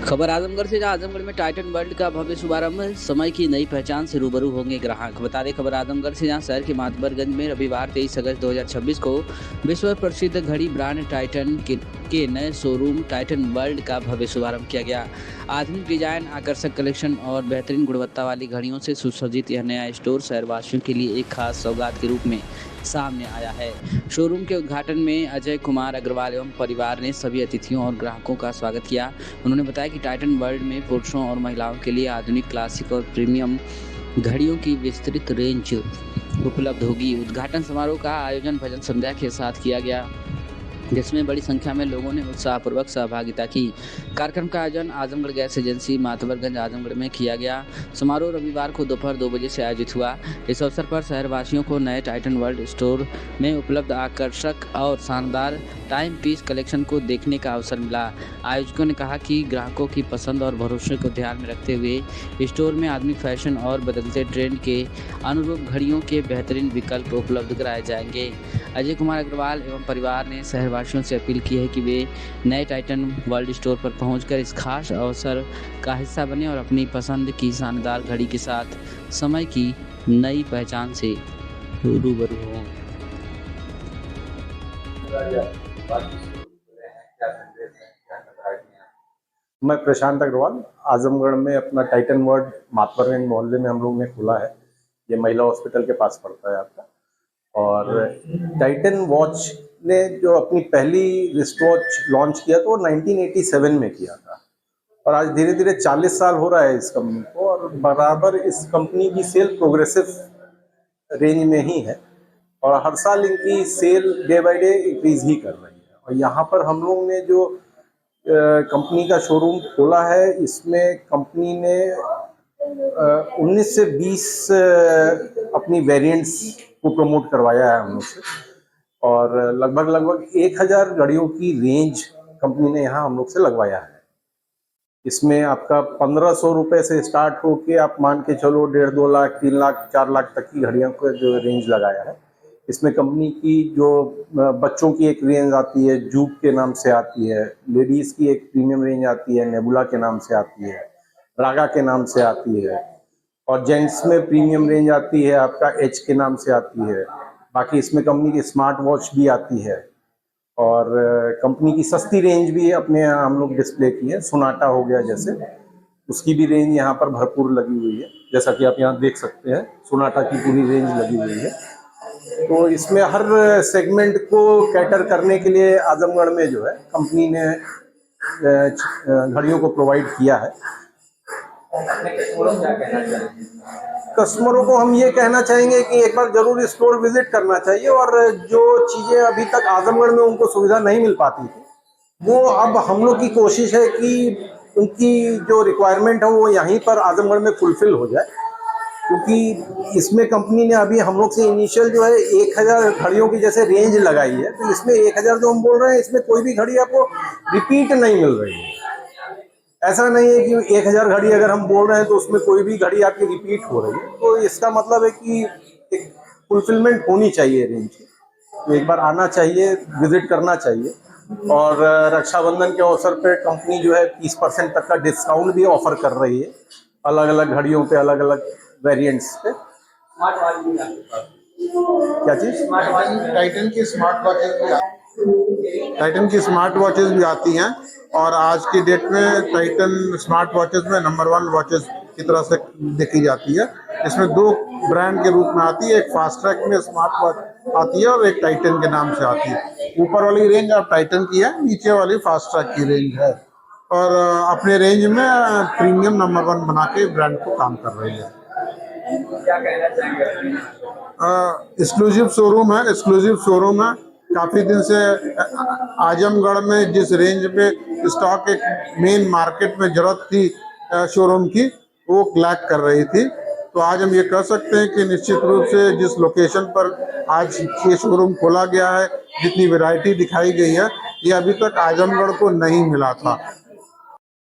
खबर आजमगढ़ से, जहां आजमगढ़ में टाइटन वर्ल्ड का भव्य शुभारंभ, समय की नई पहचान से रूबरू होंगे ग्राहक। बता दें, खबर आजमगढ़ से, जहां शहर के मातबरगंज में रविवार 23 अगस्त 2026 को विश्व प्रसिद्ध घड़ी ब्रांड टाइटन के नए शोरूम टाइटन वर्ल्ड का भव्य शुभारंभ किया गया। आधुनिक डिजाइन, आकर्षक कलेक्शन और बेहतरीन गुणवत्ता वाली घड़ियों से सुसज्जित यह नया स्टोर शहरवासियों के लिए एक खास सौगात के रूप में सामने आया है। शोरूम के उद्घाटन में अजय कुमार अग्रवाल एवं परिवार ने सभी अतिथियों और ग्राहकों का स्वागत किया। उन्होंने बताया कि टाइटन वर्ल्ड में पुरुषों और महिलाओं के लिए आधुनिक, क्लासिक और प्रीमियम घड़ियों की विस्तृत रेंज उपलब्ध होगी। उद्घाटन समारोह का आयोजन भजन संध्या के साथ किया गया, जिसमें बड़ी संख्या में लोगों ने उत्साहपूर्वक सहभागिता की। कार्यक्रम का आयोजन आजमगढ़ गैस एजेंसी मातबरगंज आजमगढ़ में किया गया। समारोह रविवार को दोपहर 2 बजे से आयोजित हुआ। इस अवसर पर शहरवासियों को नए टाइटन वर्ल्ड स्टोर में उपलब्ध आकर्षक और शानदार टाइम पीस कलेक्शन को देखने का अवसर मिला। आयोजकों ने कहा कि ग्राहकों की पसंद और भरोसे को ध्यान में रखते हुए स्टोर में आधुनिक फैशन और बदलते ट्रेंड के अनुरूप घड़ियों के बेहतरीन विकल्प उपलब्ध कराए जाएंगे। अजय कुमार अग्रवाल एवं परिवार ने शहरवासियों से अपील की है कि वे नए टाइटन वर्ल्ड स्टोर पर पहुंचकर इस खास अवसर का हिस्सा बने और अपनी पसंद की शानदार घड़ी के साथ समय की नई पहचान से रूबरू हों। मैं प्रशांत अग्रवाल, आजमगढ़ में अपना टाइटन वर्ल्ड मातबरगंज मोहल्ले में हम लोग ने खोला है। ये महिला हॉस्पिटल के पास पड़ता है आपका। और टाइटन वॉच ने जो अपनी पहली रिस्ट वॉच लॉन्च किया तो वो 1987 में किया था, और आज धीरे धीरे 40 साल हो रहा है इस कंपनी को, और बराबर इस कंपनी की सेल प्रोग्रेसिव रेंज में ही है, और हर साल इनकी sale day by day increase ही कर रही है। और यहाँ पर हम लोग ने जो कंपनी का शोरूम खोला है, इसमें कंपनी ने 19 से 20 अपनी वेरिएंट्स को प्रमोट करवाया है हम लोग से, और लगभग 1000 घड़ियों की रेंज कंपनी ने यहाँ हम लोग से लगवाया है। इसमें आपका 1500 रुपये से स्टार्ट होके आप मान के चलो 1.5, 2 लाख, 3 लाख, 4 लाख तक की घड़ियों को जो रेंज लगाया है। इसमें कंपनी की जो बच्चों की एक रेंज आती है, जूब के नाम से आती है, लेडीज़ की एक प्रीमियम रेंज आती है, नेबुला के नाम से आती है, रागा के नाम से आती है, और जेंट्स में प्रीमियम रेंज आती है आपका एच के नाम से आती है। बाकी इसमें कंपनी की स्मार्ट वॉच भी आती है, और कंपनी की सस्ती रेंज भी अपने यहाँ हम लोग डिस्प्ले की है। सोनाटा हो गया जैसे, उसकी भी रेंज यहाँ पर भरपूर लगी हुई है, जैसा कि आप यहाँ देख सकते हैं। सोनाटा की पूरी रेंज लगी हुई है। तो इसमें हर सेगमेंट को कैटर करने के लिए आजमगढ़ में जो है कंपनी ने घड़ियों को प्रोवाइड किया है। कस्टमरों को हम ये कहना चाहेंगे कि एक बार जरूर स्टोर विजिट करना चाहिए, और जो चीज़ें अभी तक आजमगढ़ में उनको सुविधा नहीं मिल पाती थी, वो अब हम लोग की कोशिश है कि उनकी जो रिक्वायरमेंट है वो यहीं पर आजमगढ़ में फुलफिल हो जाए। क्योंकि इसमें कंपनी ने अभी हम लोग से इनिशियल जो है 1000 घड़ियों की जैसे रेंज लगाई है, तो इसमें 1000 जो हम बोल रहे हैं, इसमें कोई भी घड़ी आपको रिपीट नहीं मिल रही है। ऐसा नहीं है कि 1000 घड़ी अगर हम बोल रहे हैं तो उसमें कोई भी घड़ी आपकी रिपीट हो रही है, तो इसका मतलब है कि एक फुलफिलमेंट होनी चाहिए रेंज की। तो एक बार आना चाहिए, विजिट करना चाहिए। और रक्षाबंधन के अवसर पर कंपनी जो है 30% तक का डिस्काउंट भी ऑफर कर रही है, अलग अलग घड़ियों पे, अलग अलग वेरिएंट्स पे। क्या चीज? टाइटन की स्मार्ट वॉचेस भी आती हैं, और आज की डेट में टाइटन स्मार्ट वॉचेस में नंबर 1 वॉचेस की तरह से देखी जाती है। इसमें 2 ब्रांड के रूप में आती है, एक फास्ट ट्रैक में स्मार्ट वॉच आती है और एक टाइटन के नाम से आती है। ऊपर वाली रेंज आप टाइटन की है, नीचे वाली फास्ट ट्रैक की रेंज है, और अपने रेंज में प्रीमियम नंबर 1 बना के ब्रांड को काम कर रही है। क्या कहना चाहेंगे? एक्सक्लूसिव शोरूम है। काफ़ी दिन से आजमगढ़ में जिस रेंज पे स्टॉक एक मेन मार्केट में जरूरत थी शोरूम की, वो लैक कर रही थी। तो आज हम ये कह सकते हैं कि निश्चित रूप से जिस लोकेशन पर आज ये शोरूम खोला गया है, जितनी वैरायटी दिखाई गई है, ये अभी तक आजमगढ़ को नहीं मिला था।